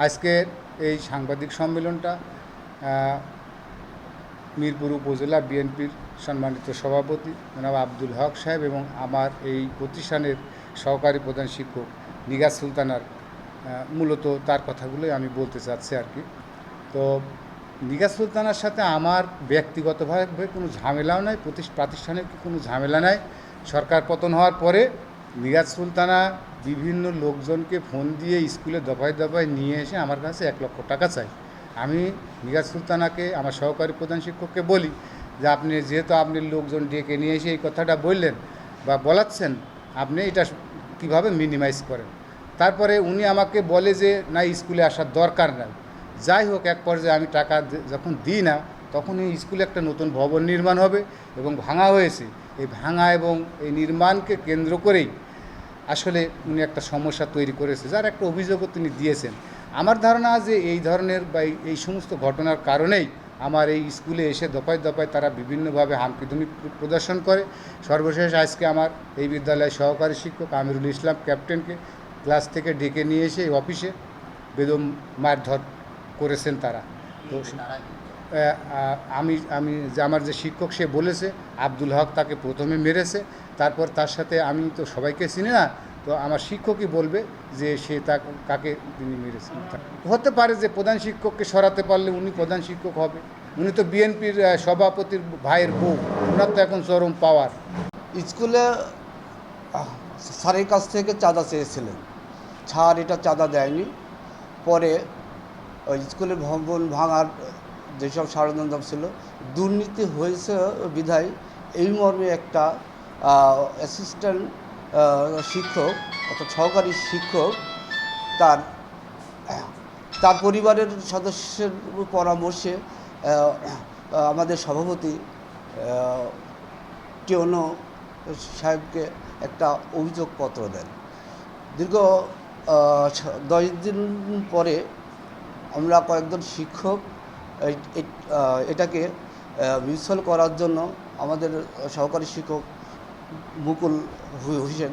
আজকের এই সাংবাদিক সম্মেলনটা মিরপুর উপজেলা বিএনপির সম্মানিত সভাপতি জনাব আব্দুল হক সাহেব এবং আমার এই প্রতিষ্ঠানের সহকারী প্রধান শিক্ষক নিগার সুলতানার মূলত তার কথাগুলোই আমি বলতে চাচ্ছি আর কি। তো নিগার সুলতানার সাথে আমার ব্যক্তিগতভাবে কোনো ঝামেলাও নাই, প্রাতিষ্ঠানিক কোনো ঝামেলা নাই। সরকার পতন হওয়ার পরে নিগার সুলতানা বিভিন্ন লোকজনকে ফোন দিয়ে স্কুলে দফায় দফায় নিয়ে এসে আমার কাছে 1 লক্ষ টাকা চাই। আমি নিগার সুলতানাকে আমার সহকারী প্রধান শিক্ষককে বলি যে যেহেতু আপনি লোকজন ডেকে নিয়ে এসে এই কথাটা বললেন বা বলাচ্ছেন, আপনি এটা কীভাবে মিনিমাইজ করেন। তারপরে উনি আমাকে বলে যে না, স্কুলে আসার দরকার নাই। যাই হোক, এক পর্যায়ে আমি টাকা যখন দিই না, তখন এই স্কুলে একটা নতুন ভবন নির্মাণ হবে এবং ভাঙা হয়েছে। এই ভাঙা এবং এই নির্মাণকে কেন্দ্র করেই আসলে উনি একটা সমস্যা তৈরি করেছে, যার একটা অভিযোগও তিনি দিয়েছেন। আমার ধারণা যে এই ধরনের বা এই সমস্ত ঘটনার কারণেই আমার এই স্কুলে এসে দফায় দফায় তারা বিভিন্নভাবে হামকিদমি প্রদর্শন করে। সর্বশেষ আজকে আমার এই বিদ্যালয়ের সহকারী শিক্ষক আমিরুল ইসলাম ক্যাপ্টেনকে ক্লাস থেকে ডেকে নিয়ে এসে এই অফিসে বেদম মারধর করেছেন তারা। তো আমার যে শিক্ষক সে বলেছে আব্দুল হক তাকে প্রথমে মেরেছে, তারপর তার সাথে আমি তো সবাইকে চিনি না, তো আমার শিক্ষকই বলবে যে সে কাকে তিনি মেরেছেন। হতে পারে যে প্রধান শিক্ষককে সরাতে পারলে উনি প্রধান শিক্ষক হবে। উনি তো বিএনপির সভাপতির ভাইয়ের বউ, ওনার তো এখন চরম পাওয়ার। স্কুলে স্যারের কাছ থেকে চাঁদা চেয়েছিলেন, স্যার এটা চাঁদা দেয়নি। পরে ওই স্কুলের ভবন ভাঙার যেসব সরঞ্জাম ছিল দুর্নীতি হয়েছে বিধায় এই মর্মে একটা অ্যাসিস্ট্যান্ট শিক্ষক অর্থাৎ সহকারী শিক্ষক তার পরিবারের সদস্যের পরামর্শে আমাদের সভাপতি টিওনো সাহেবকে একটা অভিযোগপত্র দেন। দীর্ঘ 10 দিন পরে আমরা কয়েকজন শিক্ষক এটাকে মিউচুয়াল করার জন্য আমাদের সহকারী শিক্ষক মুকুল হোসেন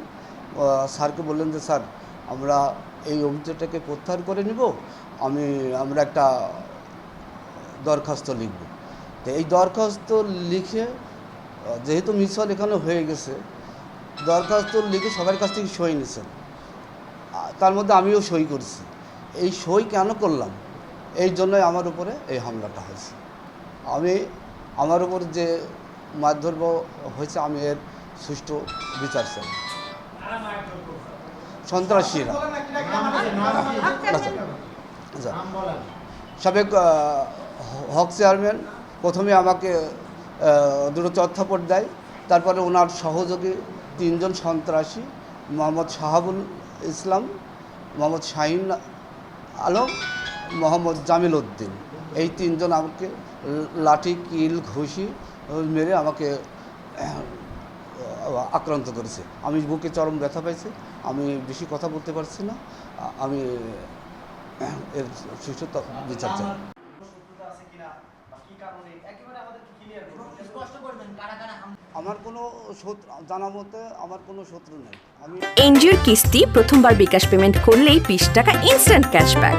স্যারকে বললেন যে স্যার, আমরা এই অভিযোগটাকে প্রত্যাহার করে নিব, আমরা একটা দরখাস্ত লিখব। তো এই দরখাস্ত লিখে, যেহেতু মিউচুয়াল এখানে হয়ে গেছে, দরখাস্ত লিখে সবার কাছ থেকে সই নিয়েছেন। তার মধ্যে আমিও সই করছি। এই সই কেন করলাম, এই জন্যই আমার উপরে এই হামলাটা হয়েছে। আমার উপর যে মারধর হয়েছে, আমি এর সুষ্ঠু বিচার চাই। সন্ত্রাসীরা সাবেক হক চেয়ারম্যান প্রথমে আমাকে দুটো চত্থাপট দেয়, তারপরে ওনার সহযোগী 3 জন সন্ত্রাসী, মোহাম্মদ শাহাবুল ইসলাম, মোহাম্মদ শাহিন আলম, মোহাম্মদ জামিল উদ্দিন, এই 3 জন আমাকে লাঠি কিল ঘুষি মেরে আমাকে আক্রান্ত করেছে। আমি বুকে চরম ব্যথা পাইছি, আমি বেশি কথা বলতে পারছি না। আমি এর সুষ্ঠু বিচার চাই। আমার কোনো জানা মতে আমার কোনো শত্রু নেই। এনজিওর কিস্তি প্রথমবার বিকাশ পেমেন্ট করলেই 20 টাকা ইনস্ট্যান্ট ক্যাশব্যাক।